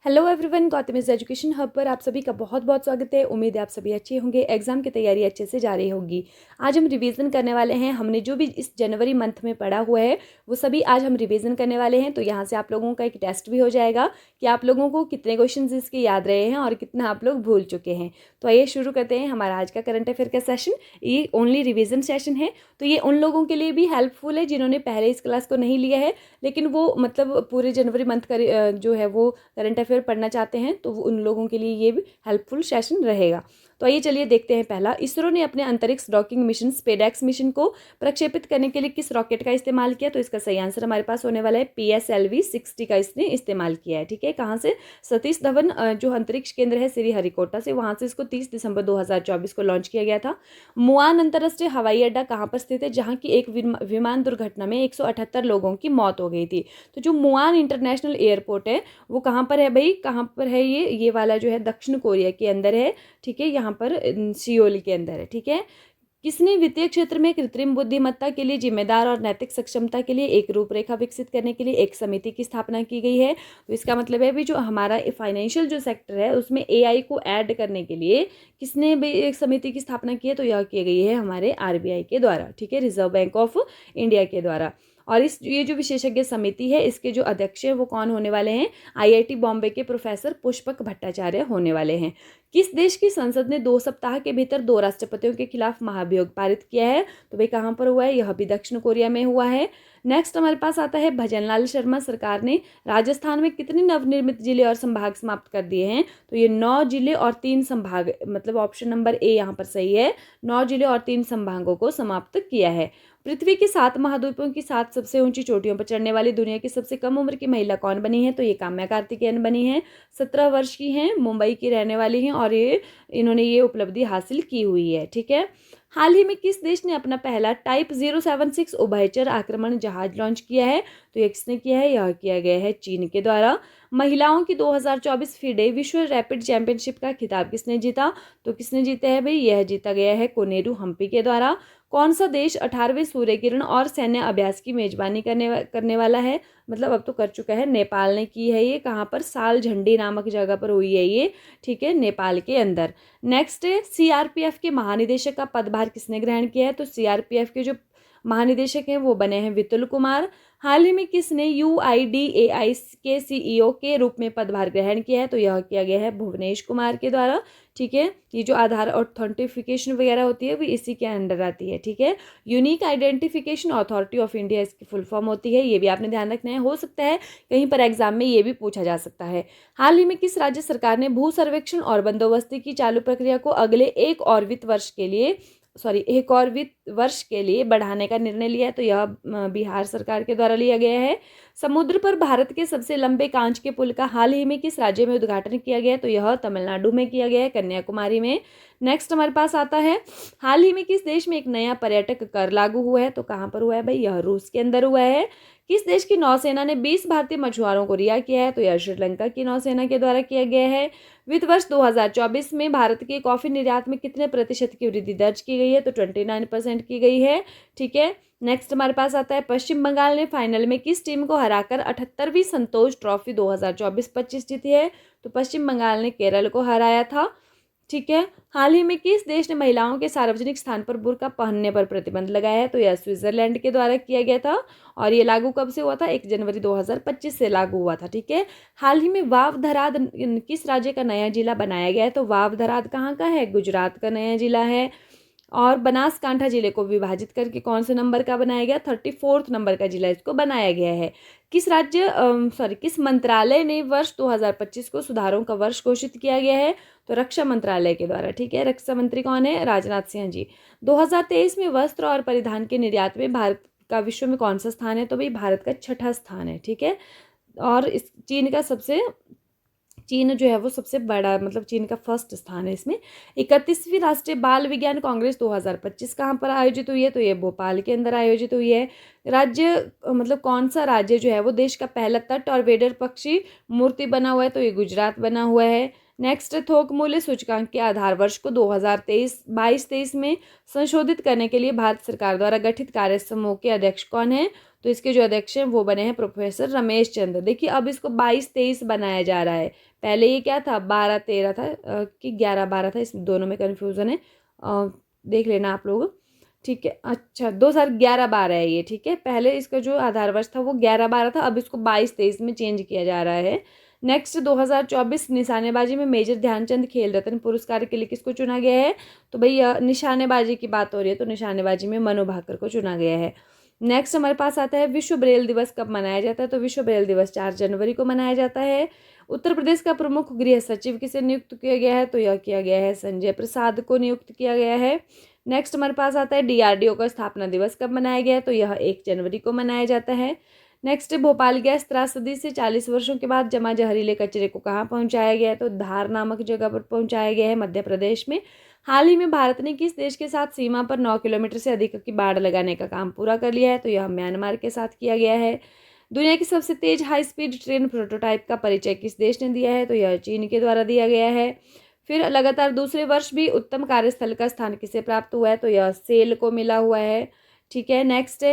Hello everyone, गौतमीज education hub पर आप सभी का बहुत बहुत स्वागत है। उम्मीद है आप सभी अच्छे होंगे, एग्जाम की तैयारी अच्छे से जा रही होगी। आज हम रिवीजन करने वाले हैं। हमने जो भी इस जनवरी मंथ में पढ़ा हुआ है वो सभी आज हम रिवीजन करने वाले हैं। तो यहाँ से आप लोगों का एक टेस्ट भी हो जाएगा कि आप लोगों को कितने क्वेश्चन इसके याद रहे हैं और कितना आप लोग भूल चुके हैं। तो आइए शुरू करते हैं हमारा आज का करंट अफेयर का सेशन। ये ओनली रिविजन सेशन है, तो ये उन लोगों के लिए भी हेल्पफुल है जिन्होंने पहले इस क्लास को नहीं लिया है, लेकिन वो मतलब पूरे जनवरी मंथ का जो है वो करंट अफेयर पढ़ना चाहते हैं, तो उन लोगों के लिए ये भी हेल्पफुल सेशन रहेगा। तो आइए चलिए देखते हैं। पहला, इसरो ने अपने अंतरिक्ष डॉकिंग मिशन स्पेडेक्स मिशन को प्रक्षेपित करने के लिए किस रॉकेट का इस्तेमाल किया? तो इसका सही आंसर हमारे पास होने वाला है PSLV-60 का इसने इस्तेमाल किया है। ठीक है, कहाँ से? सतीश धवन जो अंतरिक्ष केंद्र है श्रीहरिकोटा से, वहां से इसको 30 दिसंबर 2024 को लॉन्च किया गया था। मुआन अंतरराष्ट्रीय हवाई अड्डा कहाँ पर स्थित है? जहाँ की एक विमान दुर्घटना में 178 लोगों की मौत हो गई थी। तो जो मुआन इंटरनेशनल एयरपोर्ट है वो कहाँ पर है भाई? कहाँ पर है? ये वाला जो है दक्षिण कोरिया के अंदर है। ठीक है, यहाँ पर सियोल के अंदर है। ठीक है, किसने वित्तीय क्षेत्र में कृत्रिम बुद्धिमत्ता के लिए जिम्मेदार और नैतिक सक्षमता के लिए एक रूपरेखा विकसित करने के लिए एक समिति की स्थापना की गई है? तो इसका मतलब है भी जो हमारा फाइनेंशियल जो सेक्टर है उसमें AI को ऐड करने के लिए किसने भी एक समिति की स्थापना की है? तो यह की गई है हमारे RBI के द्वारा। ठीक है, रिजर्व बैंक ऑफ इंडिया के द्वारा। और ये जो विशेषज्ञ समिति है इसके जो अध्यक्ष हैं वो कौन होने वाले हैं? IIT बॉम्बे के प्रोफेसर पुष्पक भट्टाचार्य होने वाले हैं। किस देश की संसद ने 2 सप्ताह के भीतर 2 राष्ट्रपतियों के खिलाफ महाभियोग पारित किया है? तो भाई कहाँ पर हुआ है? यह भी दक्षिण कोरिया में हुआ है। नेक्स्ट हमारे पास आता है, भजनलाल शर्मा सरकार ने राजस्थान में कितने नवनिर्मित जिले और संभाग समाप्त कर दिए हैं? तो ये 9 जिले और 3 संभाग, मतलब ऑप्शन नंबर ए यहाँ पर सही है। 9 जिले और 3 संभागों को समाप्त किया है। पृथ्वी के 7 महाद्वीपों की 7 सबसे ऊंची चोटियों पर चढ़ने वाली दुनिया की सबसे कम उम्र की महिला कौन बनी है? तो ये काम्या कार्तिकेयन बनी है। 17 वर्ष की हैं, मुंबई की रहने वाली हैं और इन्होंने ये उपलब्धि हासिल की हुई है। ठीक है, हाल ही में किस देश ने अपना पहला टाइप 076 उभयचर आक्रमण जहाज लॉन्च किया है? तो ये किसने किया है? यह किया गया है चीन के द्वारा। महिलाओं की 2024 फीडे विश्व रैपिड चैंपियनशिप का खिताब किसने जीता? तो किसने जीता है भाई? यह जीता गया है कोनेरू हम्पी के द्वारा। कौन सा देश 18वें सूर्य किरण और सैन्य अभ्यास की मेजबानी करने वाला है? मतलब अब तो कर चुका है, नेपाल ने की है ये। कहाँ पर? साल झंडी नामक जगह पर हुई है ये। ठीक है, नेपाल के अंदर। नेक्स्ट है, CRPF के महानिदेशक का पदभार किसने ग्रहण किया है? तो CRPF के जो महानिदेशक हैं वो बने हैं विपुल कुमार। हाल ही में किसने UIDAI के CEO के रूप में पदभार ग्रहण किया है? तो यह किया गया है भुवनेश कुमार के द्वारा। ठीक है, ये जो आधार ऑथेंटिफिकेशन वगैरह होती है वो इसी के अंडर आती है। ठीक है, unique identification authority of India इसकी फुल फॉर्म होती है। ये भी आपने ध्यान रखना है, हो सकता है कहीं पर एग्जाम में ये भी पूछा जा सकता है। हाल ही में किस राज्य सरकार ने भू सर्वेक्षण और बंदोबस्ती की चालू प्रक्रिया को अगले एक और वित्त वर्ष के लिए बढ़ाने का निर्णय लिया है? तो यह बिहार सरकार के द्वारा लिया गया है। समुद्र पर भारत के सबसे लंबे कांच के पुल का हाल ही में किस राज्य में उद्घाटन किया गया है? तो यह तमिलनाडु में किया गया है, कन्याकुमारी में। नेक्स्ट हमारे पास आता है, हाल ही में किस देश में एक नया पर्यटक कर लागू हुआ है? तो कहाँ पर हुआ है भाई? यह रूस के अंदर हुआ है। किस देश की नौसेना ने 20 भारतीय मछुआरों को रिहा किया है? तो यह श्रीलंका की नौसेना के द्वारा किया गया है। वित्त वर्ष 2024 में भारत के कॉफी निर्यात में कितने प्रतिशत की वृद्धि दर्ज की गई है? तो 29% की गई है। ठीक है, नेक्स्ट हमारे पास आता है, पश्चिम बंगाल ने फाइनल में किस टीम को हराकर 78वीं संतोष ट्रॉफी 2024-25 जीती है? तो पश्चिम बंगाल ने केरल को हराया था। ठीक है, हाल ही में किस देश ने महिलाओं के सार्वजनिक स्थान पर बुर्का पहनने पर प्रतिबंध लगाया है? तो यह स्विट्जरलैंड के द्वारा किया गया था। और ये लागू कब से हुआ था? 1 जनवरी 2025 से लागू हुआ था। ठीक है, हाल ही में वावधराद किस राज्य का नया जिला बनाया गया है? तो वावधराद कहाँ का है? गुजरात का नया जिला है। और बनासकांठा जिले को विभाजित करके कौन से नंबर का बनाया गया? 34th नंबर का जिला इसको बनाया गया है। किस मंत्रालय ने वर्ष 2025 को सुधारों का वर्ष घोषित किया गया है? तो रक्षा मंत्रालय के द्वारा। ठीक है, रक्षा मंत्री कौन है? राजनाथ सिंह जी। 2023 में वस्त्र और परिधान के निर्यात में भारत का विश्व में कौन सा स्थान है? तो भाई भारत का 6ठा स्थान है। ठीक है, और चीन जो है वो सबसे बड़ा, मतलब चीन का फर्स्ट स्थान है इसमें। 31वीं राष्ट्रीय बाल विज्ञान कांग्रेस 2025 कहाँ पर आयोजित हुई है? तो ये भोपाल के अंदर आयोजित हुई है। मतलब कौन सा राज्य जो है वो देश का पहला तट और वेडर पक्षी मूर्ति बना हुआ है? तो ये गुजरात बना हुआ है। नेक्स्ट, थोक मूल्य सूचकांक के आधार वर्ष को 2022-23 में संशोधित करने के लिए भारत सरकार द्वारा गठित कार्य समूह के अध्यक्ष कौन है? तो इसके जो अध्यक्ष हैं वो बने हैं प्रोफेसर रमेश चंद्र। देखिए अब इसको 22-23 बनाया जा रहा है, पहले ये क्या था 12-13 था कि 11-12 था, इस दोनों में कन्फ्यूज़न है, देख लेना आप लोग। ठीक है, अच्छा 2011-12 है ये। ठीक है, पहले इसका जो आधार वर्ष था वो 11-12 था, अब इसको 22-23 में चेंज किया जा रहा है। नेक्स्ट, 2024 निशानेबाजी में मेजर ध्यानचंद खेल रत्न पुरस्कार के लिए किसको चुना गया है? तो भैया निशानेबाजी की बात हो रही है तो निशानेबाजी में मनु भाकर को चुना गया है। नेक्स्ट हमारे पास आता है विश्व ब्रेल दिवस कब मनाया जाता है? तो विश्व ब्रेल दिवस 4 जनवरी को मनाया जाता है। उत्तर प्रदेश का प्रमुख गृह सचिव किसे नियुक्त किया गया है? तो यह किया गया है संजय प्रसाद को नियुक्त किया गया है। नेक्स्ट हमारे पास आता है डीआरडीओ का स्थापना दिवस कब मनाया गया है? तो यह 1 जनवरी को मनाया जाता है। नेक्स्ट, भोपाल गैस त्रासदी से 40 वर्षों के बाद जमा जहरीले कचरे को कहाँ पहुँचाया गया है? तो धार नामक जगह पर पहुँचाया गया है, मध्य प्रदेश में। हाल ही में भारत ने किस देश के साथ सीमा पर 9 किलोमीटर से अधिक की बाड़ लगाने का काम पूरा कर लिया है? तो यह म्यांमार के साथ किया गया है। दुनिया की सबसे तेज हाई स्पीड ट्रेन प्रोटोटाइप का परिचय किस देश ने दिया है? तो यह चीन के द्वारा दिया गया है। फिर लगातार दूसरे वर्ष भी उत्तम कार्यस्थल का स्थान किसे प्राप्त हुआ है? तो यह सेल को मिला हुआ है। ठीक है, नेक्स्ट,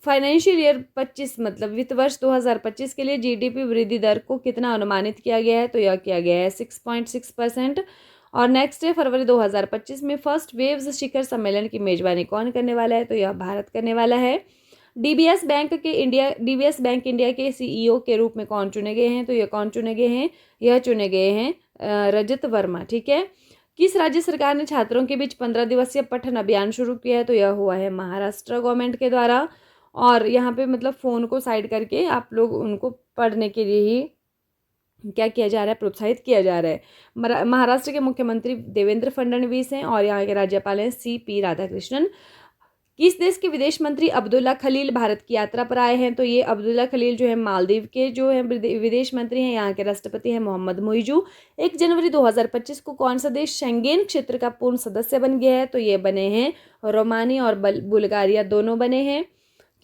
फाइनेंशियल ईयर 25 मतलब वित्त वर्ष 2025 के लिए जीडीपी वृद्धि दर को कितना अनुमानित किया गया है? तो यह किया गया है 6.6%। और नेक्स्ट है, फरवरी 2025 में फर्स्ट वेव्स शिखर सम्मेलन की मेजबानी कौन करने वाला है? तो यह भारत करने वाला है। डीबीएस बैंक इंडिया के सीईओ के रूप में कौन चुने गए हैं? तो यह कौन चुने गए हैं? यह चुने गए हैं रजत वर्मा। ठीक है, किस राज्य सरकार ने छात्रों के बीच 15 दिवसीय पठन अभियान शुरू किया है? तो यह हुआ है महाराष्ट्र गवर्नमेंट के द्वारा। और यहाँ पे मतलब फ़ोन को साइड करके आप लोग उनको पढ़ने के लिए ही क्या किया जा रहा है, प्रोत्साहित किया जा रहा है। महाराष्ट्र के मुख्यमंत्री देवेंद्र फडणवीस हैं और यहाँ के राज्यपाल हैं CP राधाकृष्णन। किस देश के विदेश मंत्री अब्दुल्ला खलील भारत की यात्रा पर आए हैं? तो ये अब्दुल्ला खलील जो है मालदीव के जो है विदेश मंत्री हैं। यहाँ के राष्ट्रपति हैं मोहम्मद मुइजू। 1 जनवरी 2025 को कौन सा देश शेंगेन क्षेत्र का पूर्ण सदस्य बन गया है? तो ये बने हैं रोमानिया और बुल्गारिया, दोनों बने हैं।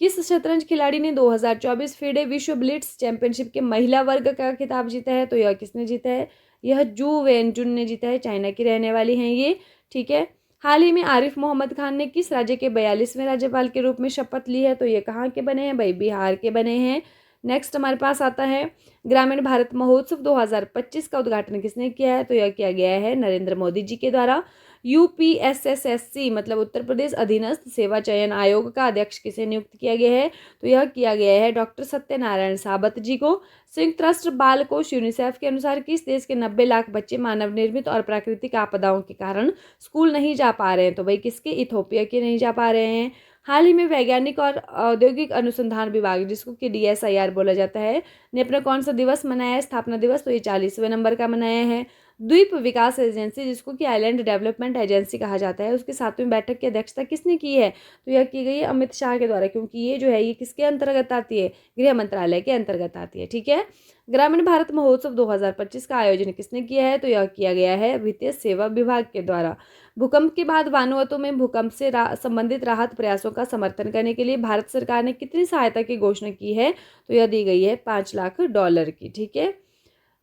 किस शतरंज खिलाड़ी ने 2024 फीडे विश्व ब्लिट्स चैंपियनशिप के महिला वर्ग का खिताब जीता है? तो यह किसने जीता है? यह जू वेनजुन ने जीता है, चाइना की रहने वाली हैं ये। ठीक है, हाल ही में आरिफ मोहम्मद खान ने किस राज्य के 42वें राज्यपाल के रूप में शपथ ली है? तो ये कहाँ के बने हैं भाई? बिहार के बने हैं। नेक्स्ट हमारे पास आता है ग्रामीण भारत महोत्सव 2025 का उद्घाटन किसने किया है? तो यह किया गया है नरेंद्र मोदी जी के द्वारा। UPSSSC मतलब उत्तर प्रदेश अधीनस्थ सेवा चयन आयोग का अध्यक्ष किसे नियुक्त किया गया है? तो यह किया गया है डॉक्टर सत्यनारायण साबत जी को। संयुक्त राष्ट्र बाल कोष यूनिसेफ के अनुसार किस देश के 90 लाख बच्चे मानव निर्मित और प्राकृतिक आपदाओं के कारण स्कूल नहीं जा पा रहे हैं? तो भाई किसके? इथोपिया के नहीं जा पा रहे हैं। हाल ही में वैज्ञानिक और औद्योगिक अनुसंधान विभाग जिसको कि DSIR बोला जाता है ने अपना कौन सा दिवस मनाया है, स्थापना दिवस? तो ये 40वें नंबर का मनाया है। द्वीप विकास एजेंसी जिसको कि आइलैंड डेवलपमेंट एजेंसी कहा जाता है, उसकी 7वीं बैठक की अध्यक्षता किसने की है? तो यह की गई है अमित शाह के द्वारा, क्योंकि ये जो है ये किसके अंतर्गत आती है? गृह मंत्रालय के अंतर्गत आती है। ठीक है, ग्रामीण भारत महोत्सव 2025 का आयोजन किसने किया है? तो यह किया गया है वित्तीय सेवा विभाग के द्वारा। भूकंप के बाद वानुअतु में भूकंप से संबंधित राहत प्रयासों का समर्थन करने के लिए भारत सरकार ने कितनी सहायता की घोषणा की है? तो यह दी गई है $5 लाख की। ठीक है,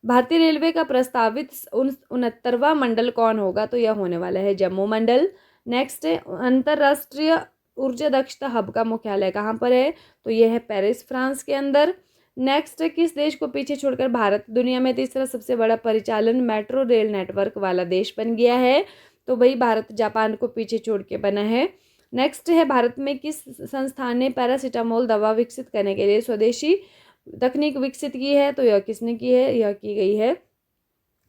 भारतीय रेलवे का प्रस्तावित 69वां मंडल कौन होगा? तो यह होने वाला है जम्मू मंडल। नेक्स्ट है, अंतरराष्ट्रीय ऊर्जा दक्षता हब का मुख्यालय कहाँ पर है? तो यह है पेरिस, फ्रांस के अंदर। नेक्स्ट, किस देश को पीछे छोड़कर भारत दुनिया में तीसरा सबसे बड़ा परिचालन मेट्रो रेल नेटवर्क वाला देश बन गया है? तो भाई भारत जापान को पीछे छोड़ के बना है। नेक्स्ट है, भारत में किस संस्थान ने पैरासीटामोल दवा विकसित करने के लिए स्वदेशी तकनीक विकसित की है? तो यह किसने की है? यह की गई है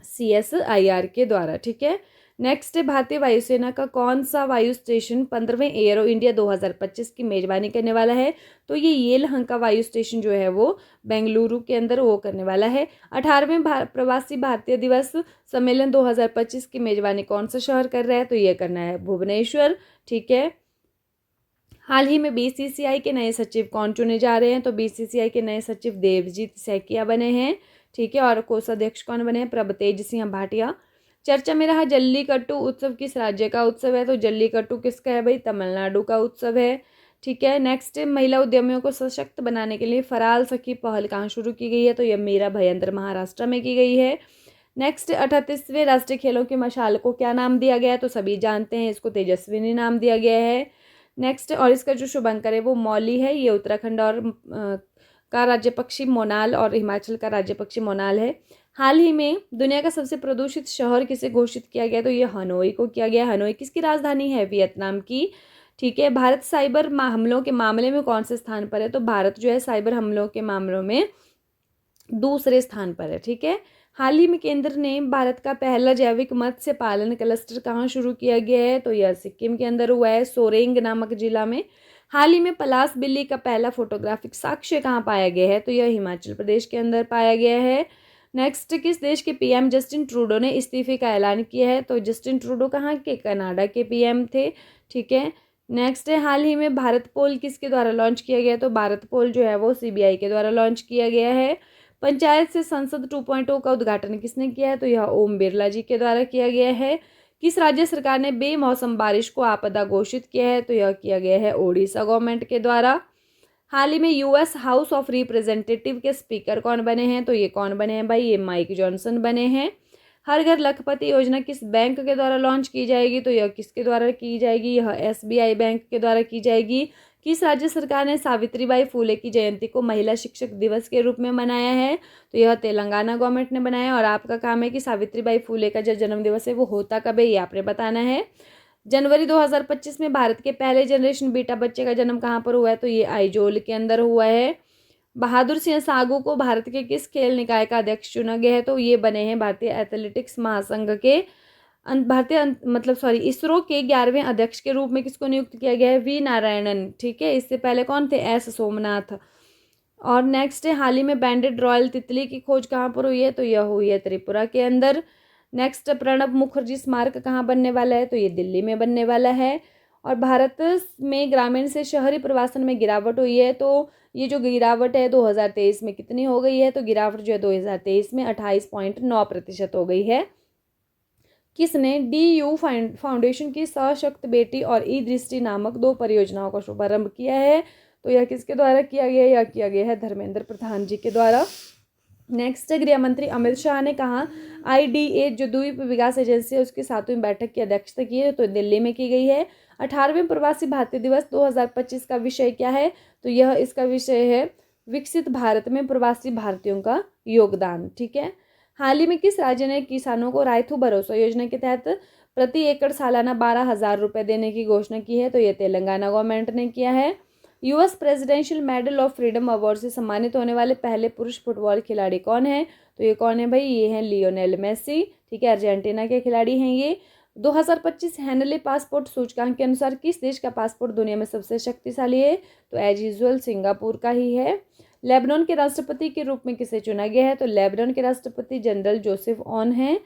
CSIR के द्वारा। ठीक है, नेक्स्ट है, भारतीय वायुसेना का कौन सा वायु स्टेशन 15वें एरो इंडिया 2025 की मेजबानी करने वाला है? तो ये येलहंका वायु स्टेशन जो है वो बेंगलुरु के अंदर वो करने वाला है। 18वें प्रवासी भारतीय दिवस सम्मेलन 2025 की मेजबानी कौन सा शहर कर रहा है? तो ये करना है भुवनेश्वर। ठीक है, हाल ही में BCCI के नए सचिव कौन चुने जा रहे हैं? तो BCCI के नए सचिव देवजीत सैकिया बने हैं। ठीक है, और कोषाध्यक्ष कौन बने हैं? प्रभतेज सिंह भाटिया। चर्चा में रहा जल्लीकट्टू उत्सव किस राज्य का उत्सव है? तो जल्लीकट्टू किसका है भाई? तमिलनाडु का उत्सव है। ठीक है, नेक्स्ट, महिला उद्यमियों को सशक्त बनाने के लिए फराल सखी पहल कहाँ शुरू की गई है? तो यह मेरा भयंत्र महाराष्ट्र में की गई है। नेक्स्ट 38वें राष्ट्रीय खेलों की मशाल को क्या नाम दिया गया है, तो सभी जानते हैं इसको तेजस्विनी नाम दिया गया है। नेक्स्ट, और इसका जो शुभंकर है वो मौली है। ये उत्तराखंड और का राज्य पक्षी मोनाल और हिमाचल का राज्य पक्षी मोनाल है। हाल ही में दुनिया का सबसे प्रदूषित शहर किसे घोषित किया गया, तो ये हनोई को किया गया। हनोई किसकी राजधानी है, वियतनाम की। ठीक है, भारत साइबर हमलों के मामले में कौन से स्थान पर है, तो भारत जो है साइबर हमलों के मामलों में दूसरे स्थान पर है। ठीक है, हाल ही में केंद्र ने भारत का पहला जैविक मत्स्य पालन क्लस्टर कहाँ शुरू किया गया है, तो यह सिक्किम के अंदर हुआ है, सोरेंग नामक जिला में। हाल ही में पलास बिल्ली का पहला फोटोग्राफिक साक्ष्य कहाँ पाया गया है, तो यह हिमाचल प्रदेश के अंदर पाया गया है। नेक्स्ट, किस देश के पीएम जस्टिन ट्रूडो ने इस्तीफे का ऐलान किया है, तो जस्टिन ट्रूडो कहाँ के, कनाडा के पीएम थे। ठीक है, नेक्स्ट है, हाल ही में भारत पोल किसके द्वारा लॉन्च किया गया, तो भारत पोल जो है वो सीबीआई के द्वारा लॉन्च किया गया है। पंचायत से संसद 2.0 का उद्घाटन किसने किया है, तो यह ओम बिरला जी के द्वारा किया गया है। किस राज्य सरकार ने बेमौसम बारिश को आपदा घोषित किया है, तो यह किया गया है ओडिशा गवर्नमेंट के द्वारा। हाल ही में यूएस हाउस ऑफ रिप्रेजेंटेटिव के स्पीकर कौन बने हैं, तो ये कौन बने हैं भाई, ये माइक जॉनसन बने हैं। हर घर लखपति योजना किस बैंक के द्वारा लॉन्च की जाएगी, तो यह किसके द्वारा की जाएगी, यह एसबीआई बैंक के द्वारा की जाएगी। किस राज्य सरकार ने सावित्रीबाई फुले की जयंती को महिला शिक्षक दिवस के रूप में मनाया है, तो यह तेलंगाना गवर्नमेंट ने बनाया। और आपका काम है कि सावित्रीबाई फुले का जो जन्म दिवस है वो होता कब है, ये आपने बताना है। जनवरी 2025 में भारत के पहले जनरेशन बेटा बच्चे का जन्म कहाँ पर हुआ है, तो ये आइजोल के अंदर हुआ है। बहादुर सिंह सागू को भारत के किस खेल निकाय का अध्यक्ष चुना गया है, तो ये बने हैं भारतीय एथलेटिक्स महासंघ के इसरो के 11वें अध्यक्ष के रूप में किसको नियुक्त किया गया है, वी नारायणन। ठीक है, इससे पहले कौन थे, एस सोमनाथ। और नेक्स्ट है, हाल ही में बैंडेड रॉयल तितली की खोज कहाँ पर हुई है, तो यह हुई है त्रिपुरा के अंदर। नेक्स्ट, प्रणब मुखर्जी स्मारक कहाँ बनने वाला है, तो ये दिल्ली में बनने वाला है। और भारत में ग्रामीण से शहरी प्रवासन में गिरावट हुई है, तो ये जो गिरावट है 2023 में कितनी हो गई है, तो गिरावट जो है 2023 में 28.9% हो गई है। किसने DU फाउंडेशन की सशक्त बेटी और ई दृष्टि नामक 2 परियोजनाओं का शुभारंभ किया है, तो यह किसके द्वारा किया गया है, यह किया गया है धर्मेंद्र प्रधान जी के द्वारा। नेक्स्ट, गृह मंत्री अमित शाह ने कहा IDA जो द्वीप विकास एजेंसी है उसकी 7वीं बैठक की अध्यक्षता की है, तो दिल्ली में की गई है। 18वें प्रवासी भारतीय दिवस 2025 का विषय क्या है, तो यह इसका विषय है विकसित भारत में प्रवासी भारतीयों का योगदान। ठीक है, हाल ही में किस राज्य ने किसानों को रायथू भरोसा योजना के तहत प्रति एकड़ सालाना 12,000 रुपये देने की घोषणा की है, तो यह तेलंगाना गवर्नमेंट ने किया है। US presidential medal of freedom award से सम्मानित होने वाले पहले पुरुष फुटबॉल खिलाड़ी कौन है, तो ये कौन है भाई, ये हैं लियोनेल मेसी। ठीक है, अर्जेंटीना के खिलाड़ी हैं ये। 2025 हेनले पासपोर्ट सूचकांक के अनुसार किस देश का पासपोर्ट दुनिया में सबसे शक्तिशाली है, तो एज यूजुअल सिंगापुर का ही है। लेबनान के राष्ट्रपति के रूप में किसे चुना गया है, तो लेबनान के राष्ट्रपति जनरल जोसेफ ऑन हैं।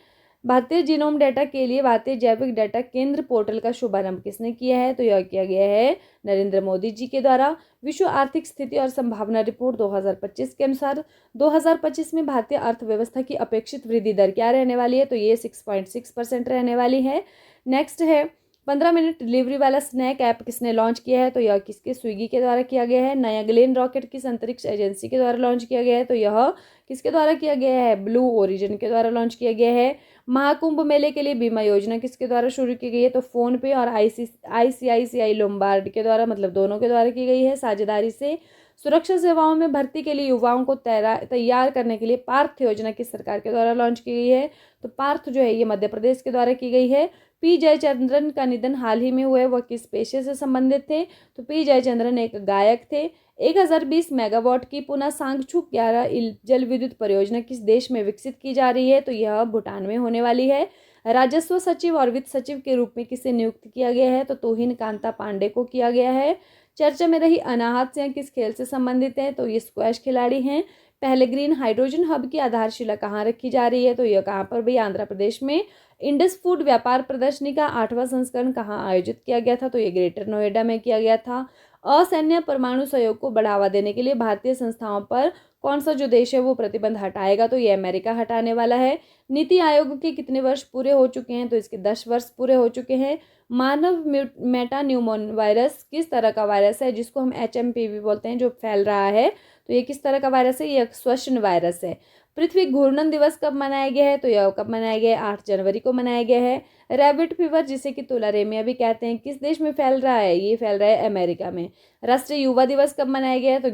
भारतीय जीनोम डाटा के लिए भारतीय जैविक डाटा केंद्र पोर्टल का शुभारंभ किसने किया है, तो यह किया गया है नरेंद्र मोदी जी के द्वारा। विश्व आर्थिक स्थिति और संभावना रिपोर्ट 2025 के अनुसार 2025 में भारतीय अर्थव्यवस्था की अपेक्षित वृद्धि दर क्या रहने वाली है, तो ये 6.6% रहने वाली है। नेक्स्ट है, 15 मिनट डिलीवरी वाला स्नैक ऐप किसने लॉन्च किया है, तो यह किसके, स्विगी के द्वारा किया गया है। नया ग्लेन रॉकेट किस अंतरिक्ष एजेंसी के द्वारा लॉन्च किया गया है, तो यह किसके द्वारा किया गया है, ब्लू ओरिजिन के द्वारा लॉन्च किया गया है। महाकुंभ मेले के लिए बीमा योजना किसके द्वारा शुरू की गई है, तो फोन पे और ICICI लोम्बार्ड के द्वारा, मतलब दोनों के द्वारा की गई है साझेदारी से। सुरक्षा सेवाओं में भर्ती के लिए युवाओं को तैयार करने के लिए पार्थ योजना किस सरकार के द्वारा लॉन्च की गई है, तो पार्थ जो है ये मध्य प्रदेश के द्वारा की गई है। P जयचंद्रन का निधन हाल ही में हुआ है, वह किस पेशे से संबंधित थे, तो P जयचंद्रन एक गायक थे। 1020 मेगावाट की पुनः सांगछू 11 जल विद्युत परियोजना किस देश में विकसित की जा रही है, तो यह भूटान में होने वाली है। राजस्व सचिव और वित्त सचिव के रूप में किसे नियुक्त किया गया है, तो तोहिन कांता पांडे को किया गया है। चर्चा में रही अनाहत सिंह किस खेल से संबंधित है, तो ये स्क्वैश खिलाड़ी हैं। पहले ग्रीन हाइड्रोजन हब की आधारशिला कहाँ रखी जा रही है, तो यह कहाँ पर भी, आंध्र प्रदेश में। इंडस फूड व्यापार प्रदर्शनी का 8वां संस्करण कहाँ आयोजित किया गया था, तो ये ग्रेटर नोएडा में किया गया था। असैन्य परमाणु सहयोग को बढ़ावा देने के लिए भारतीय संस्थाओं पर कौन सा जो देश है वो प्रतिबंध हटाएगा, तो ये अमेरिका हटाने वाला है। नीति आयोग के कितने वर्ष पूरे हो चुके हैं, तो इसके 10 वर्ष पूरे हो चुके हैं। मानव मेटान्यूमोन वायरस किस तरह का वायरस है, जिसको हम HMPV बोलते हैं, जो फैल रहा है, तो ये किस तरह का वायरस है, ये श्वसन वायरस है। पृथ्वी घूर्णन दिवस कब मनाया गया है? तो यह कब मनाया गया है? 8 जनवरी को मनाया गया है। रैबिट फीवर जिसे कि तुलारेमिया भी कहते हैं किस देश में फैल रहा है? ये फैल रहा है अमेरिका में। राष्ट्रीय युवा दिवस कब मनाया गया है? तो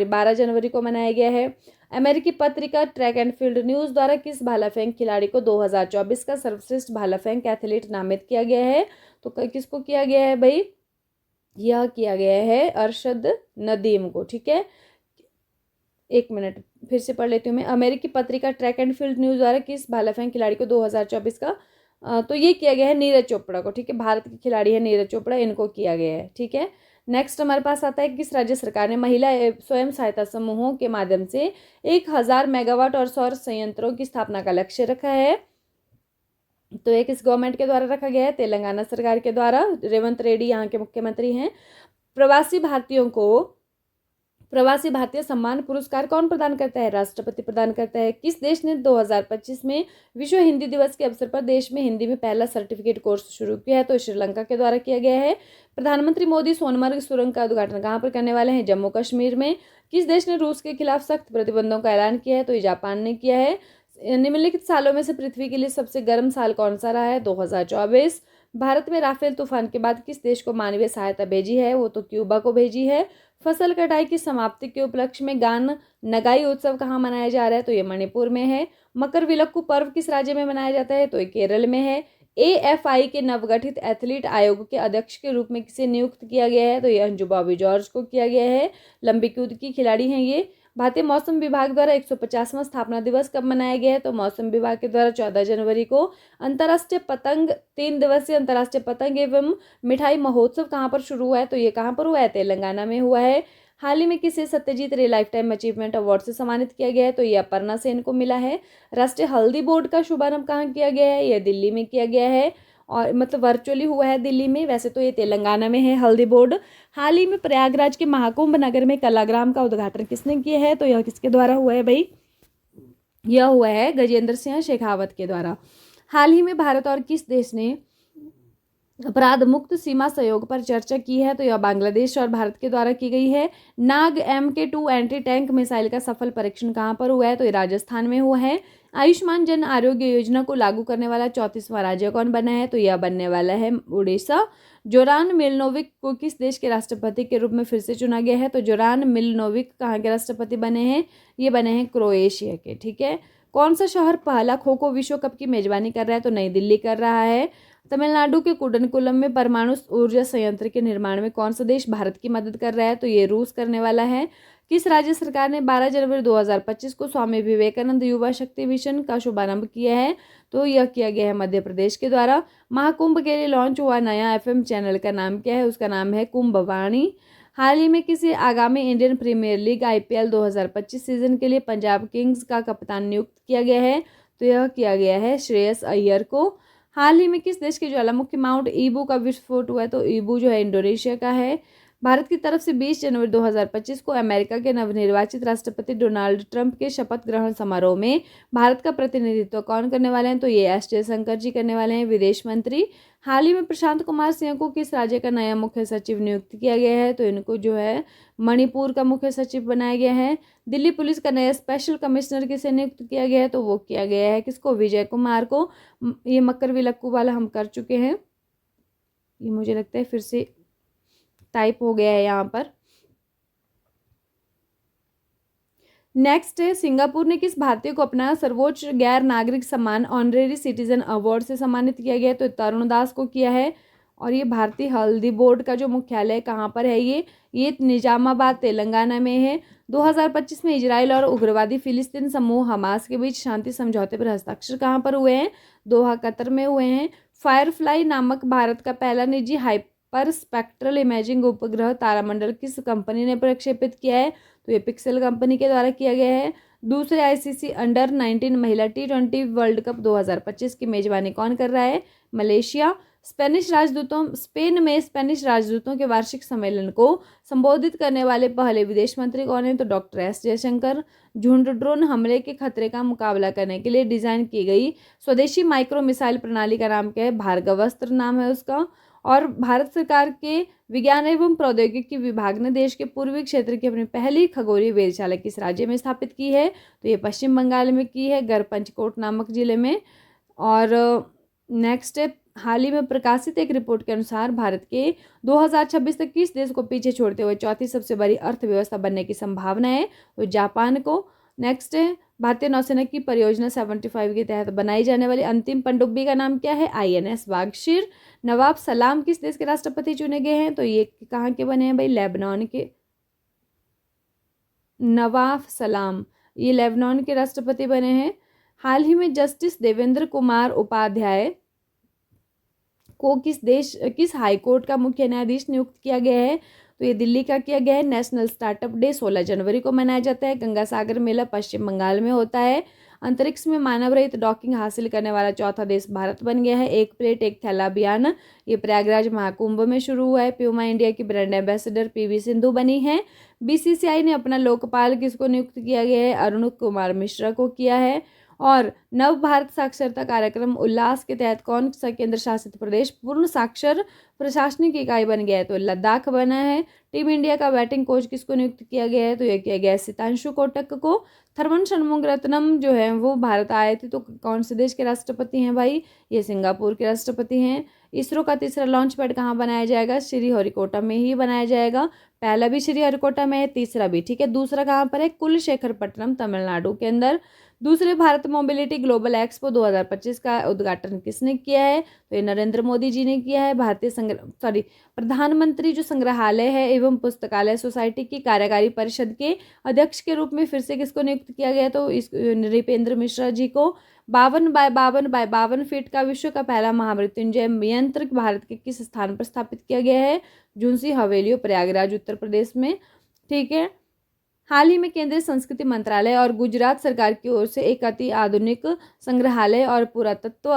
12 जनवरी को मनाया गया है। अमेरिकी पत्रिका ट्रैक एंड फील्ड न्यूज़ द्वारा किस भाला फेंक खिलाड़ी को 2024 का सर्वश्रेष्ठ भाला फेंक एथलीट नामित किया गया है? तो किसको किया गया है भाई? यह किया गया है अरशद नदीम को। ठीक है, एक मिनट फिर से पढ़ लेती हूँ मैं। अमेरिकी पत्रिका ट्रैक एंड फील्ड न्यूज़ द्वारा किस भाला फेंक खिलाड़ी को 2024 का तो ये किया गया है नीरज चोपड़ा को। ठीक है, भारत के खिलाड़ी है नीरज चोपड़ा, इनको किया गया है। ठीक है, नेक्स्ट हमारे पास आता है किस राज्य सरकार ने महिला स्वयं सहायता समूहों के माध्यम से 1000 मेगावाट और सौर संयंत्रों की स्थापना का लक्ष्य रखा है? तो ये किस गवर्नमेंट के द्वारा रखा गया है? तेलंगाना सरकार के द्वारा। रेवंत रेड्डी यहाँ के मुख्यमंत्री हैं। प्रवासी भारतीयों को प्रवासी भारतीय सम्मान पुरस्कार कौन प्रदान करता है? राष्ट्रपति प्रदान करता है। किस देश ने 2025 में विश्व हिंदी दिवस के अवसर पर देश में हिंदी में पहला सर्टिफिकेट कोर्स शुरू किया है? तो श्रीलंका के द्वारा किया गया है। प्रधानमंत्री मोदी सोनमर्ग सुरंग का उद्घाटन कहाँ पर करने वाले हैं? जम्मू कश्मीर में। किस देश ने रूस के खिलाफ सख्त प्रतिबंधों का ऐलान किया है? तो ये जापान ने किया है। निम्नलिखित सालों में से पृथ्वी के लिए सबसे गर्म साल कौन सा रहा है? 2024। भारत में राफेल तूफान के बाद किस देश को मानवीय सहायता भेजी है? वो तो क्यूबा को भेजी है। फसल कटाई की समाप्ति के उपलक्ष्य में गान नगाई उत्सव कहाँ मनाया जा रहा है? तो ये मणिपुर में है। मकर विलक्कू पर्व किस राज्य में मनाया जाता है? तो ये केरल में है। AFI के नवगठित एथलीट आयोग के अध्यक्ष के रूप में किसे नियुक्त किया गया है? तो ये अंजू बॉबी जॉर्ज को किया गया है। लंबी कूद की खिलाड़ी हैं ये। भारतीय मौसम विभाग द्वारा 150वां स्थापना दिवस कब मनाया गया है? तो मौसम विभाग के द्वारा 14 जनवरी को। अंतर्राष्ट्रीय पतंग 3 दिवसीय अंतर्राष्ट्रीय पतंग एवं मिठाई महोत्सव कहाँ पर शुरू हुआ है? तो ये कहाँ पर हुआ है? तेलंगाना में हुआ है। हाल ही में किसे सत्यजीत रे लाइफ टाइम अचीवमेंट अवार्ड से सम्मानित किया गया है? तो ये अपर्णा सेन को मिला है। राष्ट्रीय हल्दी बोर्ड का शुभारंभ कहाँ किया गया है? यह दिल्ली में किया गया है और मतलब वर्चुअली हुआ है दिल्ली में, वैसे तो ये तेलंगाना में है हल्दी बोर्ड। हाल ही में प्रयागराज के महाकुंभ नगर में कलाग्राम का उद्घाटन किसने किया है? तो यह किसके द्वारा हुआ है भाई? यह हुआ है गजेंद्र सिंह शेखावत के द्वारा। हाल ही में भारत और किस देश ने अपराध मुक्त सीमा सहयोग पर चर्चा की है? तो यह बांग्लादेश और भारत के द्वारा की गई है। नाग MK2 एंटी टैंक मिसाइल का सफल परीक्षण कहाँ पर हुआ है? तो ये राजस्थान में हुआ है। आयुष्मान जन आरोग्य योजना को लागू करने वाला 34वां राज्य कौन बना है? तो यह बनने वाला है उड़ीसा। जोरान मिलनोविक को किस देश के राष्ट्रपति के रूप में फिर से चुना गया है? तो जोरान मिलनोविक कहाँ के राष्ट्रपति बने हैं? ये बने हैं क्रोएशिया के। ठीक है, कौन सा शहर पहला खो खो विश्व कप की मेजबानी कर रहा है? तो नई दिल्ली कर रहा है। तमिलनाडु के कुडनकुलम में परमाणु ऊर्जा संयंत्र के निर्माण में कौन सा देश भारत की मदद कर रहा है? तो ये रूस करने वाला है। किस राज्य सरकार ने 12 जनवरी 2025 को स्वामी विवेकानंद युवा शक्ति मिशन का शुभारंभ किया है? तो यह किया गया है मध्य प्रदेश के द्वारा। महाकुंभ के लिए लॉन्च हुआ नया FM चैनल का नाम क्या है? उसका नाम है कुंभवाणी। हाल ही में किसी आगामी Indian premier league IPL 2025 season के लिए पंजाब किंग्स का कप्तान नियुक्त किया गया है? तो यह किया गया है श्रेयस अय्यर को। हाल ही में किस देश के ज्वालामुखी माउंट ईबू का विस्फोट हुआ है? तो ईबू जो है इंडोनेशिया का है। भारत की तरफ से 20 जनवरी 2025 को अमेरिका के नवनिर्वाचित राष्ट्रपति डोनाल्ड ट्रंप के शपथ ग्रहण समारोह में भारत का प्रतिनिधित्व कौन करने वाले हैं? तो ये S जयशंकर जी करने वाले हैं, विदेश मंत्री। हाल ही में प्रशांत कुमार सिंह को किस राज्य का नया मुख्य सचिव नियुक्त किया गया है? तो इनको जो है मणिपुर का मुख्य सचिव बनाया गया है। दिल्ली पुलिस का नया स्पेशल कमिश्नर किसे नियुक्त किया गया है? तो वो किया गया है किसको? विजय कुमार को। ये मकर विलक्कू वाला हम कर चुके हैं, ये मुझे लगता है फिर से टाइप हो गया है यहाँ पर। नेक्स्ट है, सिंगापुर ने किस भारतीय को अपना सर्वोच्च गैर नागरिक सम्मान ऑनरेरी सिटीजन अवार्ड से सम्मानित किया गया? तो तरुण दास को किया है। और ये भारतीय हल्दी बोर्ड का जो मुख्यालय कहाँ पर है? ये निजामाबाद तेलंगाना में है। 2025 में इजराइल और उग्रवादी फिलिस्तीन समूह हमास के बीच शांति समझौते पर हस्ताक्षर कहाँ पर हुए हैं? दोहा कतर में हुए हैं। फायरफ्लाई नामक भारत का पहला निजी हाइपर स्पेक्ट्रल इमेजिंग उपग्रह तारामंडल किस कंपनी ने प्रक्षेपित किया है? तो ये पिक्सेल कंपनी के द्वारा किया गया है। दूसरे ICC अंडर-19 महिला T20 वर्ल्ड कप 2025 की मेजबानी कौन कर रहा है? मलेशिया। स्पेन में स्पेनिश राजदूतों के वार्षिक सम्मेलन को संबोधित करने वाले पहले विदेश मंत्री कौन है? तो डॉक्टर S जयशंकर। झुंड ड्रोन हमले के खतरे का मुकाबला करने के लिए डिजाइन की गई स्वदेशी माइक्रो मिसाइल प्रणाली का नाम क्या है? भार्गवास्त्र नाम है उसका। और भारत सरकार के विज्ञान एवं प्रौद्योगिकी विभाग ने देश के पूर्वी क्षेत्र की अपनी पहली खगोलीय वेधशाला किस राज्य में स्थापित की है? तो ये पश्चिम बंगाल में की है, गढ़पंचकोट नामक जिले में। और नेक्स्ट है, हाल ही में प्रकाशित एक रिपोर्ट के अनुसार भारत के 2026 तक किस देश को पीछे छोड़ते हुए चौथी सबसे बड़ी अर्थव्यवस्था बनने की संभावना है? तो जापान को। नेक्स्ट है, भारतीय नौसेना की परियोजना 75 के तहत बनाई जाने वाली अंतिम पनडुब्बी का नाम क्या है? INS वागशीर। नवाब सलाम किस देश के राष्ट्रपति चुने गए हैं? तो ये कहाँ के बने हैं भाई? लेबनान के। नवाब सलाम ये लेबनान के राष्ट्रपति बने हैं। हाल ही में जस्टिस देवेंद्र कुमार उपाध्याय को किस हाई कोर्ट का मुख्य न्यायाधीश नियुक्त किया गया है? तो ये दिल्ली का किया गया है। नेशनल स्टार्टअप डे 16 जनवरी को मनाया जाता है। गंगा सागर मेला पश्चिम बंगाल में होता है। अंतरिक्ष में मानव रहित डॉकिंग हासिल करने वाला चौथा देश भारत बन गया है। एक प्लेट एक थैला अभियान ये प्रयागराज महाकुंभ में शुरू हुआ है। प्यूमा इंडिया की ब्रांड एम्बेसडर PV सिंधु बनी है। BCCI ने अपना लोकपाल किसको नियुक्त किया गया है? अरुण कुमार मिश्रा को किया है। और नव भारत साक्षरता कार्यक्रम उल्लास के तहत कौन सा केंद्र शासित प्रदेश पूर्ण साक्षर प्रशासनिक इकाई बन गया है? तो लद्दाख बना है। टीम इंडिया का बैटिंग कोच किसको नियुक्त किया गया है? तो यह किया गया है सितांशु कोटक को। थर्मन षणमुगरत्नम जो है वो भारत आए थे, तो कौन से देश के राष्ट्रपति हैं भाई? ये सिंगापुर के राष्ट्रपति हैं। इसरो का तीसरा लॉन्च पैड कहाँ बनाया जाएगा? श्रीहरिकोटा में ही बनाया जाएगा। पहला भी श्रीहरिकोटा में है, तीसरा भी, ठीक है। दूसरा कहाँ पर है? कुलशेखरपट्टनम तमिलनाडु के अंदर। दूसरे भारत मोबिलिटी ग्लोबल एक्सपो 2025 का उद्घाटन किसने किया है? तो ये नरेंद्र मोदी जी ने किया है। प्रधानमंत्री जो संग्रहालय है एवं पुस्तकालय सोसाइटी की कार्यकारी परिषद के अध्यक्ष के रूप में फिर से किसको नियुक्त किया गया? तो इस नृपेंद्र मिश्रा जी को। 52 बाय 52 फीट का विश्व का पहला महामृत्युंजय यंत्र भारत के किस स्थान पर स्थापित किया गया है? झुंसी हवेली प्रयागराज उत्तर प्रदेश में, ठीक है। हाल ही में केंद्रीय संस्कृति मंत्रालय और गुजरात सरकार की ओर से एक अति आधुनिक संग्रहालय और पुरातत्व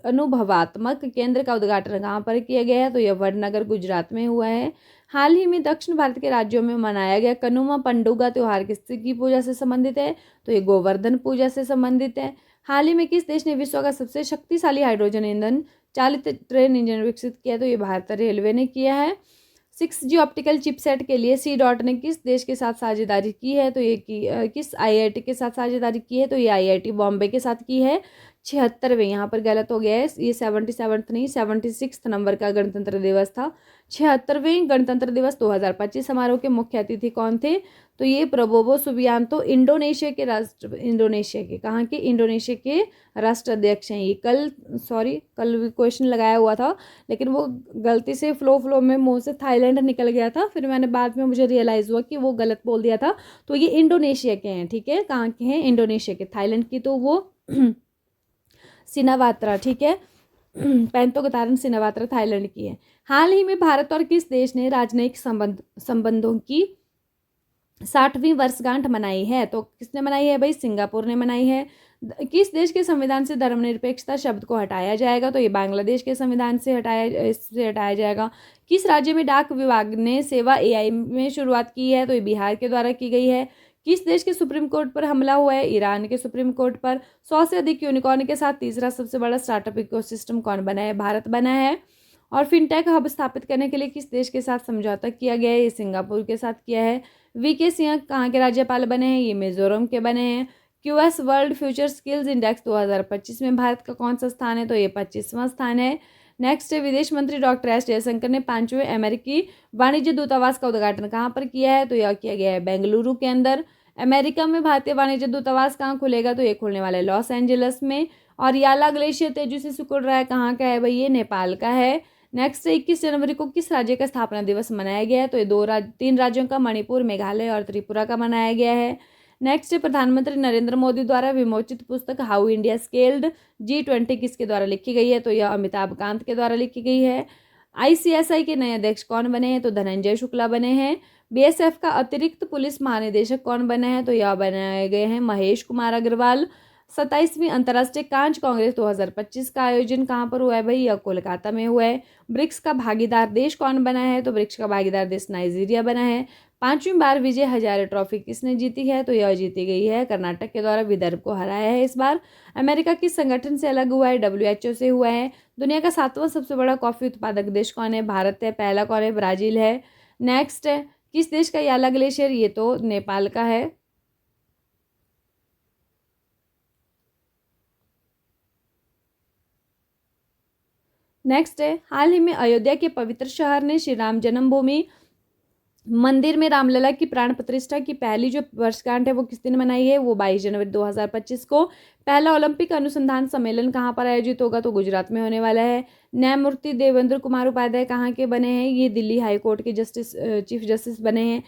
अनुभवात्मक केंद्र का उद्घाटन कहाँ पर किया गया है? तो यह वडनगर गुजरात में हुआ है। हाल ही में दक्षिण भारत के राज्यों में मनाया गया कनुमा पंडुगा त्योहार किसकी पूजा से संबंधित है? तो ये गोवर्धन पूजा से संबंधित है। हाल ही में किस देश ने विश्व का सबसे शक्तिशाली हाइड्रोजन ईंधन चालित ट्रेन इंजन विकसित किया? तो ये भारतीय रेलवे ने किया है। 6G ऑप्टिकल चिपसेट के लिए C.DOT ने किस देश के साथ साझेदारी की है? तो ये किस IIT के साथ साझेदारी की है? तो ये IIT बॉम्बे के साथ की है। 76वें, यहाँ पर गलत हो गया है, ये 77 नहीं 76 नंबर का गणतंत्र दिवस था। 76वें गणतंत्र दिवस 2025 समारोह के मुख्य अतिथि कौन थे? तो ये प्रबोवो सुबियांतो इंडोनेशिया के राष्ट्राध्यक्ष हैं। ये कल भी क्वेश्चन लगाया हुआ था, लेकिन वो गलती से फ्लो में मुंह से थाईलैंड निकल गया था, फिर मैंने बाद में मुझे रियलाइज़ हुआ कि वो गलत बोल दिया था। तो ये इंडोनेशिया के हैं, ठीक है। कहाँ के हैं? इंडोनेशिया के। थाईलैंड की तो वो सिनावात्रा, ठीक है। पैंतोकतारन सिनावात्रा थाईलैंड की है। हाल ही में भारत और किस देश ने राजनयिक संबंधों की 60वीं वर्षगांठ मनाई है? तो किसने मनाई है भाई? सिंगापुर ने मनाई है। किस देश के संविधान से धर्मनिरपेक्षता शब्द को हटाया जाएगा? तो ये बांग्लादेश के संविधान से हटाया जाएगा। किस राज्य में डाक विभाग ने सेवा AI में शुरुआत की है? तो ये बिहार के द्वारा की गई है। किस देश के सुप्रीम कोर्ट पर हमला हुआ है? ईरान के सुप्रीम कोर्ट पर। 100 से अधिक यूनिकॉर्न के साथ तीसरा सबसे बड़ा स्टार्टअप इकोसिस्टम कौन बना है? भारत बना है। और फिनटेक हब स्थापित करने के लिए किस देश के साथ समझौता किया गया है? ये सिंगापुर के साथ किया है। VK सिंह कहाँ के राज्यपाल बने हैं? ये मिजोरम के बने हैं। QS world future skills index 2025 में भारत का कौन सा स्थान है? तो ये 25वां स्थान है। नेक्स्ट है, विदेश मंत्री डॉक्टर S जयशंकर ने 5वें अमेरिकी वाणिज्य दूतावास का उद्घाटन कहाँ पर किया है? तो यह किया गया है बेंगलुरु के अंदर। अमेरिका में भारतीय वाणिज्य दूतावास कहाँ खुलेगा? तो ये खुलने वाला है लॉस एंजल्स में। और याला ग्लेशियर तेजी से सिकुड़ रहा है, कहाँ का है भाई? ये नेपाल का है। नेक्स्ट 21 जनवरी को किस राज्य का स्थापना दिवस मनाया गया है? तो ये 3 राज्यों का, मणिपुर, मेघालय और त्रिपुरा का मनाया गया है। नेक्स्ट प्रधानमंत्री नरेंद्र मोदी द्वारा विमोचित पुस्तक हाउ इंडिया स्केल्ड G20 किसके द्वारा लिखी गई है? तो यह अमिताभ कांत के द्वारा लिखी गई है। ICSI के नए अध्यक्ष कौन बने हैं? तो धनंजय शुक्ला बने हैं। BSF का अतिरिक्त पुलिस महानिदेशक कौन बने हैं? तो यह बनाए गए हैं महेश कुमार अग्रवाल। 27वीं अंतर्राष्ट्रीय कांच कांग्रेस 2025 का आयोजन कहाँ पर हुआ है भाई? यह कोलकाता में हुआ है। ब्रिक्स का भागीदार देश कौन बना है? तो ब्रिक्स का भागीदार देश नाइजीरिया बना है। 5वीं बार विजय हजारे ट्रॉफी किसने जीती है? तो यह जीती गई है कर्नाटक के द्वारा विदर्भ को हराया है इस बार। अमेरिका किस संगठन से अलग हुआ है? WHO से हुआ है। दुनिया का 7वां सबसे बड़ा कॉफी उत्पादक देश कौन है? भारत है। पहला कौन है? ब्राजील है। नेक्स्ट है, किस देश का याला ग्लेशियर? ये तो नेपाल का है। नेक्स्ट है, हाल ही में अयोध्या के पवित्र शहर ने श्री राम जन्मभूमि मंदिर में रामलला की प्राण प्रतिष्ठा की पहली जो वर्षगांठ है वो किस दिन मनाई है? वो 22 जनवरी 2025 को। पहला ओलंपिक अनुसंधान सम्मेलन कहाँ पर आयोजित होगा? तो गुजरात में होने वाला है। न्यायमूर्ति देवेंद्र कुमार उपाध्याय कहाँ के बने हैं? ये दिल्ली हाई कोर्ट के चीफ जस्टिस बने हैं।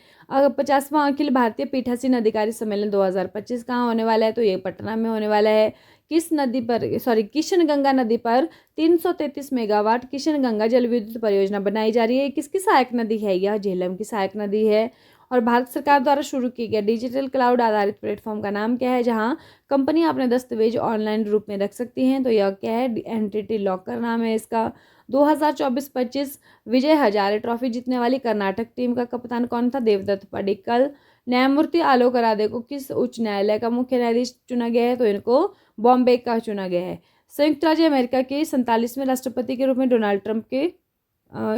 50वां अखिल भारतीय पीठासीन अधिकारी सम्मेलन 2025 कहाँ होने वाला है? तो ये पटना में होने वाला है। किस नदी पर किशन गंगा नदी पर 333 मेगावाट किशन गंगा जल विद्युत परियोजना बनाई जा रही है? किसकी सहायक नदी है? यह झेलम की सहायक नदी है। और भारत सरकार द्वारा शुरू की गया डिजिटल क्लाउड आधारित प्लेटफॉर्म का नाम क्या है, जहां कंपनियां अपने दस्तावेज ऑनलाइन रूप में रख सकती हैं? तो यह क्या है? एंटिटी लॉकर नाम है इसका। 2024-25 विजय हजारे ट्रॉफी जीतने वाली कर्नाटक टीम का कप्तान कौन था? देवदत्त पडिक्कल। न्यायमूर्ति आलोक राधे को किस उच्च न्यायालय का मुख्य न्यायाधीश चुना गया है? तो इनको बॉम्बे का चुना गया है। संयुक्त राज्य अमेरिका के 47वें राष्ट्रपति के रूप में डोनाल्ड ट्रंप के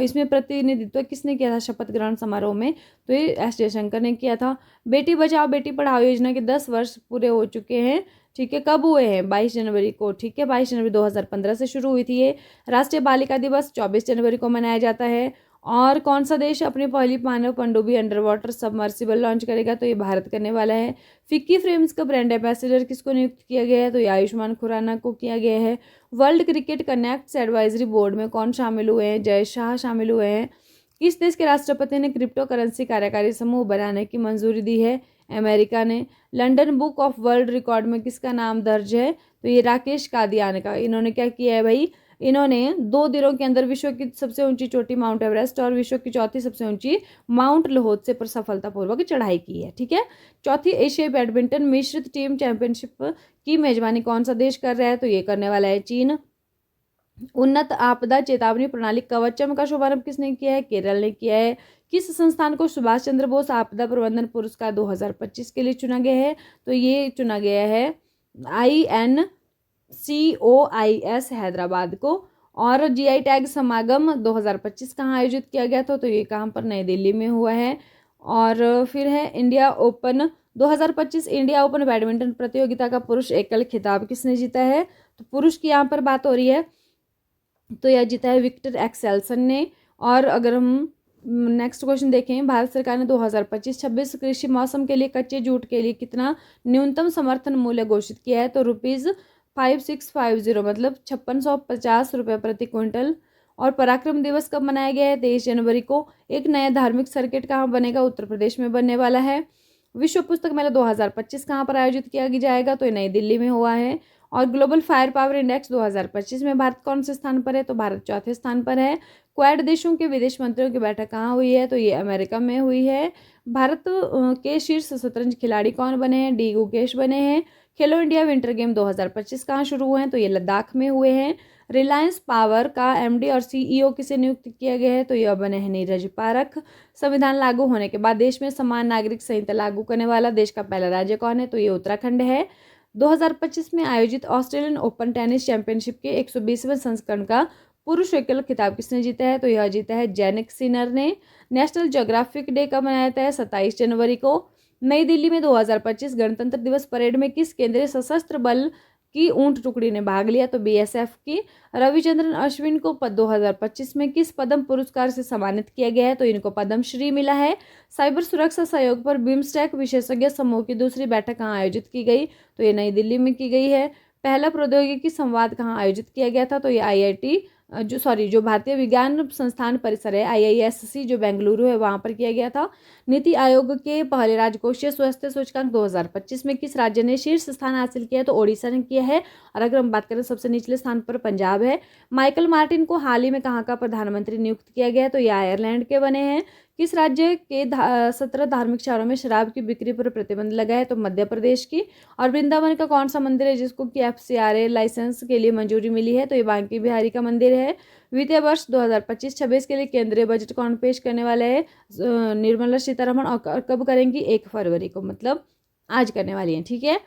इसमें प्रतिनिधित्व किसने किया था शपथ ग्रहण समारोह में? तो ये एस जयशंकर ने किया था। बेटी बचाओ बेटी पढ़ाओ योजना के 10 वर्ष पूरे हो चुके हैं। ठीक है, कब हुए हैं? 22 जनवरी को। ठीक है, 22 जनवरी 2015 से शुरू हुई थी ये। राष्ट्रीय बालिका दिवस 24 जनवरी को मनाया जाता है। और कौन सा देश अपनी पहली मानव पनडुब्बी अंडर वाटर सबमर्सिबल लॉन्च करेगा? तो ये भारत करने वाला है। फिक्की फ्रेम्स का ब्रांड एम्बेसडर किसको नियुक्त किया गया है? तो ये आयुष्मान खुराना को किया गया है। World cricket connect advisory board में कौन शामिल हुए हैं? जय शाह शामिल हुए हैं। किस देश के राष्ट्रपति ने क्रिप्टो करेंसी कार्यकारी समूह बनाने की मंजूरी दी है? अमेरिका ने। London book of world record में किसका नाम दर्ज है? तो ये राकेश कादियान का। इन्होंने क्या किया है भाई? इन्होंने 2 दिनों के अंदर विश्व की सबसे ऊंची चोटी माउंट एवरेस्ट और विश्व की चौथी सबसे ऊंची माउंट लोहोत्से पर सफलतापूर्वक चढ़ाई की है। ठीक है, चौथी एशियाई बैडमिंटन मिश्रित टीम चैंपियनशिप की मेजबानी कौन सा देश कर रहा है? तो ये करने वाला है चीन। उन्नत आपदा चेतावनी प्रणाली कवचम का शुभारंभ किसने किया है? केरल ने किया है। किस संस्थान को सुभाष चंद्र बोस आपदा प्रबंधन पुरस्कार 2025 के लिए चुना गया है? तो ये चुना गया है INCOIS हैदराबाद को। और GI टैग समागम 2025 कहाँ आयोजित किया गया था? तो ये कहाँ पर? नई दिल्ली में हुआ है। और फिर है India open 2025 India open badminton प्रतियोगिता का पुरुष एकल खिताब किसने जीता है? तो पुरुष की यहाँ पर बात हो रही है, तो यह जीता है विक्टर एक्सेल्सन ने। और अगर हम नेक्स्ट क्वेश्चन देखें, भारत सरकार ने 2025-26 कृषि मौसम के लिए कच्चे जूट के लिए कितना न्यूनतम समर्थन मूल्य घोषित किया है? तो ₹5650 मतलब 5650 रुपये प्रति क्विंटल। और पराक्रम दिवस कब मनाया गया है? 23 जनवरी को। एक नया धार्मिक सर्किट कहाँ बनेगा? उत्तर प्रदेश में बनने वाला है। विश्व पुस्तक मेला 2025 कहाँ पर आयोजित किया जाएगा? तो ये नई दिल्ली में हुआ है। और ग्लोबल फायर पावर इंडेक्स 2025 में भारत कौन से स्थान पर है? तो भारत चौथे स्थान पर है। क्वाड देशों के विदेश मंत्रियों की बैठक कहाँ हुई है? तो ये अमेरिका में हुई है। भारत के शीर्ष शतरंज खिलाड़ी कौन बने हैं? डी गुकेश बने हैं। खेलो इंडिया विंटर गेम 2025 कहाँ शुरू हुए हैं? तो ये लद्दाख में हुए हैं। रिलायंस पावर का MD और CEO किसे नियुक्त किया गया है? तो यह बने हैं नीरज पारख। संविधान लागू होने के बाद देश में समान नागरिक संहिता लागू करने वाला देश का पहला राज्य कौन है? तो ये उत्तराखंड है। 2025 में आयोजित ऑस्ट्रेलियन ओपन टेनिस चैंपियनशिप के 120वें संस्करण का पुरुष एकल खिताब किसने जीता है? तो यह जीता है जैनिक सिनर ने। नेशनल ज्योग्राफिक डे कब मनाया जाता है? 27 जनवरी को। नई दिल्ली में 2025 गणतंत्र दिवस परेड में किस केंद्रीय सशस्त्र बल की ऊंट टुकड़ी ने भाग लिया? तो BSF की। रविचंद्रन अश्विन को 2025 में किस पद्म पुरस्कार से सम्मानित किया गया है? तो इनको पद्मश्री मिला है। साइबर सुरक्षा सहयोग पर बिम्स्टेक विशेषज्ञ समूह की दूसरी बैठक कहाँ आयोजित की गई? तो ये नई दिल्ली में की गई है। पहला प्रौद्योगिकी संवाद कहाँ आयोजित किया गया था? तो ये IIT जो भारतीय विज्ञान संस्थान परिसर है IISc जो बेंगलुरु है वहाँ पर किया गया था। नीति आयोग के पहले राजकोषीय स्वास्थ्य सूचकांक 2025 में किस राज्य ने शीर्ष स्थान हासिल किया है? तो ओडिशा ने किया है। और अगर हम बात करें सबसे निचले स्थान पर पंजाब है। माइकल मार्टिन को हाल ही में कहाँ का प्रधानमंत्री नियुक्त किया गया है? तो ये आयरलैंड के बने हैं। किस राज्य के 17 धार्मिक शहरों में शराब की बिक्री पर प्रतिबंध लगा है? तो मध्य प्रदेश की। और वृंदावन का कौन सा मंदिर है जिसको कि FCRA लाइसेंस के लिए मंजूरी मिली है? तो ये बांके बिहारी का मंदिर है। वित्तीय वर्ष 2025-26 के लिए केंद्रीय बजट कौन पेश करने वाले हैं? निर्मला सीतारमण। और कब करेंगी? 1 फरवरी को, मतलब आज करने वाली हैं, ठीक है।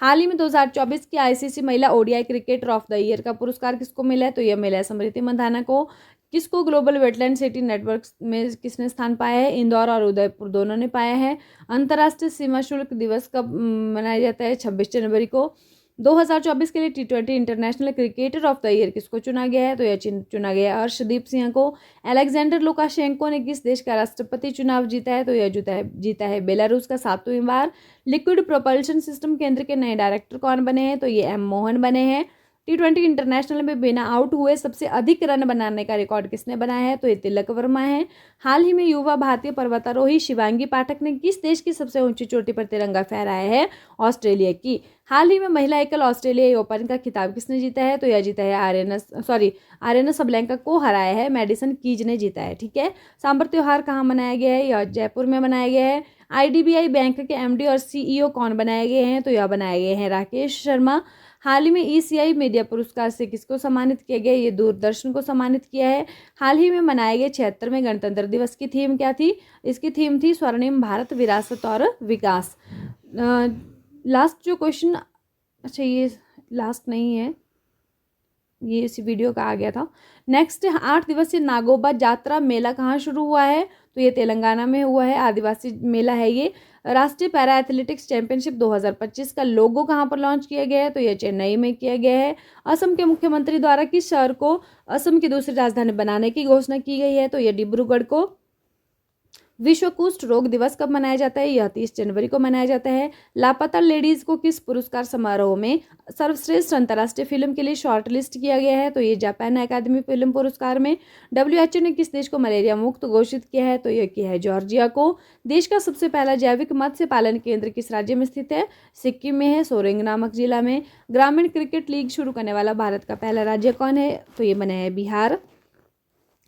हाल ही में 2024 की ICC महिला ODI cricketer of the year का पुरस्कार किसको मिला है? तो यह मिला है स्मृति मंधाना को। किसको ग्लोबल वेटलैंड सिटी नेटवर्क में किसने स्थान पाया है? इंदौर और उदयपुर दोनों ने पाया है। अंतर्राष्ट्रीय सीमा शुल्क दिवस कब मनाया जाता है? 26 जनवरी को। 2024 के लिए T20 international cricketer of the year किसको चुना गया है? तो यह चुना गया है अर्शदीप सिंह को। अलेक्जेंडर लुकाशेंको ने किस देश का राष्ट्रपति चुनाव जीता है? तो यह जीता है बेलारूस का 7वीं बार। लिक्विड प्रोपल्शन सिस्टम केंद्र के नए डायरेक्टर कौन बने हैं? तो ये M मोहन बने हैं। T20 इंटरनेशनल में बिना आउट हुए सबसे अधिक रन बनाने का रिकॉर्ड किसने बनाया है? तो ये तिलक वर्मा है। हाल ही में युवा भारतीय पर्वतारोही शिवांगी पाठक ने किस देश की सबसे ऊंची चोटी पर तिरंगा फहराया है? ऑस्ट्रेलिया की। हाल ही में महिला एकल ऑस्ट्रेलियाई ओपन का खिताब किसने जीता है? तो यह जीता है आर्यना सबलेंका को हराया है मैडिसन कीज ने जीता है, ठीक है। सांबर त्योहार कहाँ मनाया गया है? यह जयपुर में मनाया गया है। IDBI बैंक के MD और CEO कौन बनाए गए हैं? तो यह बनाए गए हैं राकेश शर्मा। हाल ही में ECI मीडिया पुरस्कार से किसको सम्मानित किया गया? ये दूरदर्शन को सम्मानित किया है। हाल ही में मनाए गए 76वें गणतंत्र दिवस की थीम क्या थी? इसकी थीम थी स्वर्णिम भारत विरासत और विकास। लास्ट जो क्वेश्चन, अच्छा ये लास्ट नहीं है, ये इसी वीडियो का आ गया था। नेक्स्ट, 8 दिवसीय नागोबा जात्रा मेला कहाँ शुरू हुआ है? तो ये तेलंगाना में हुआ है, आदिवासी मेला है ये। राष्ट्रीय पैरा एथलेटिक्स चैंपियनशिप 2025 का लोगो कहाँ पर लॉन्च किया गया है? तो ये चेन्नई में किया गया है। असम के मुख्यमंत्री द्वारा किस शहर को असम की दूसरी राजधानी बनाने की घोषणा की गई है? तो ये डिब्रूगढ़ को। विश्व कुष्ठ रोग दिवस कब मनाया जाता है? यह 30 जनवरी को मनाया जाता है। लापता लेडीज को किस पुरस्कार समारोह में सर्वश्रेष्ठ अंतर्राष्ट्रीय फिल्म के लिए शॉर्टलिस्ट किया गया है? तो ये जापान अकादमी फिल्म पुरस्कार में। WHO ने किस देश को मलेरिया मुक्त घोषित किया है? तो यह किया है जॉर्जिया को। देश का सबसे पहला जैविक मत्स्य पालन केंद्र किस राज्य में स्थित है? सिक्किम में है, सोरेंग नामक जिला में। ग्रामीण क्रिकेट लीग शुरू करने वाला भारत का पहला राज्य कौन है? तो ये बना है बिहार।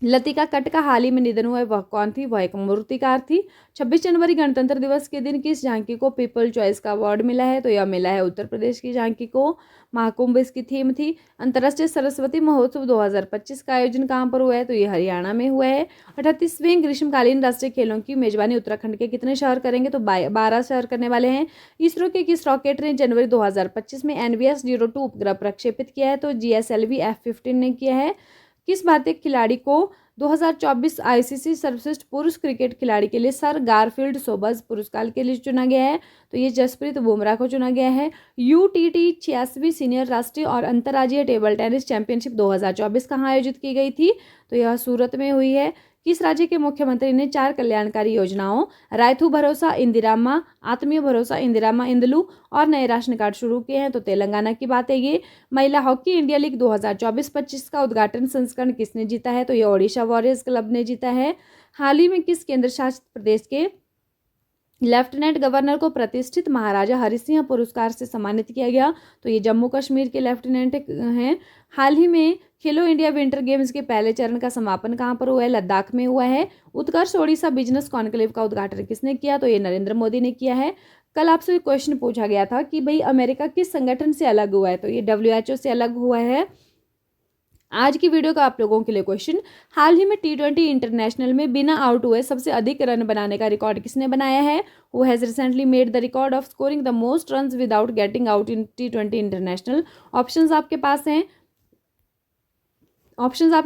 लतिका कट का हाल ही में निधन हुआ है, वह कौन थी? वह एक मूर्तिकार थी। 26 जनवरी गणतंत्र दिवस के दिन किस झांकी को पीपल चॉइस का अवार्ड मिला है? तो यह मिला है उत्तर प्रदेश की झांकी को। महाकुंभ इसकी थीम थी। अंतर्राष्ट्रीय सरस्वती महोत्सव 2025 का आयोजन कहाँ पर हुआ है? तो यह हरियाणा में हुआ है। 38वें ग्रीष्मकालीन राष्ट्रीय खेलों की मेजबानी उत्तराखंड के कितने शहर करेंगे? तो 12 शहर करने वाले हैं। इसरो के किस रॉकेट ने जनवरी 2025 में NVS-02 उपग्रह प्रक्षेपित किया है? तो GSLV F-15 ने किया है। किस भारतीय खिलाड़ी को 2024 ICC सर्वश्रेष्ठ पुरुष क्रिकेट खिलाड़ी के लिए सर गारफील्ड सोबर्स पुरस्कार के लिए चुना गया है? तो ये जसप्रीत बुमराह को चुना गया है। UTT 86वीं सीनियर राष्ट्रीय और अंतर्राज्यीय टेबल टेनिस चैंपियनशिप 2024 कहाँ आयोजित की गई थी? तो यह सूरत में हुई है। किस राज्य के मुख्यमंत्री ने 4 कल्याणकारी योजनाओं रायथू भरोसा इंदिरामा, आत्मीय भरोसा इंदिरामा इंदलू और नए राशन कार्ड शुरू किए हैं? तो तेलंगाना की बात है ये। महिला हॉकी इंडिया लीग 2024-25 का उद्घाटन संस्करण किसने जीता है? तो ये ओडिशा वॉरियर्स क्लब ने जीता है। हाल ही में किस केंद्र शासित प्रदेश के लेफ्टिनेंट गवर्नर को प्रतिष्ठित महाराजा हरि सिंह पुरस्कार से सम्मानित किया गया? तो ये जम्मू कश्मीर के लेफ्टिनेंट हैं। हाल ही में खेलो इंडिया विंटर गेम्स के पहले चरण का समापन कहाँ पर हुआ है? लद्दाख में हुआ है। उत्कर्ष ओडिशा बिजनेस कॉन्क्लेव का उद्घाटन किसने किया? तो ये नरेंद्र मोदी ने किया है। कल आपसे क्वेश्चन पूछा गया था कि भाई अमेरिका किस संगठन से अलग हुआ है? तो ये WHO से अलग हुआ है। आज की वीडियो का आप लोगों के लिए क्वेश्चन, हाल ही में T20 इंटरनेशनल में बिना आउट हुए सबसे अधिक रन बनाने का रिकॉर्ड किसने बनाया है? Who has recently made the record of scoring the most runs without getting out in T20 international? Options आपके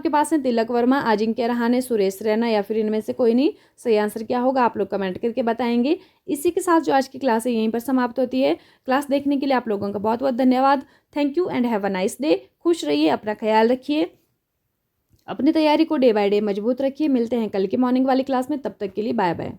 पास हैं तिलक वर्मा, अजिंक्य रहाणे, सुरेश रैना या फिर इनमें से कोई नहीं। सही आंसर क्या होगा आप लोग कमेंट करके बताएंगे। इसी के साथ जो आज की क्लास है यहीं पर समाप्त होती है। क्लास देखने के लिए आप लोगों का बहुत बहुत धन्यवाद। Thank you and have a nice day. खुश रहिए, अपना ख्याल रखिए, अपनी तैयारी को डे बाय डे मजबूत रखिए। मिलते हैं कल की मॉर्निंग वाली क्लास में, तब तक के लिए बाय बाय।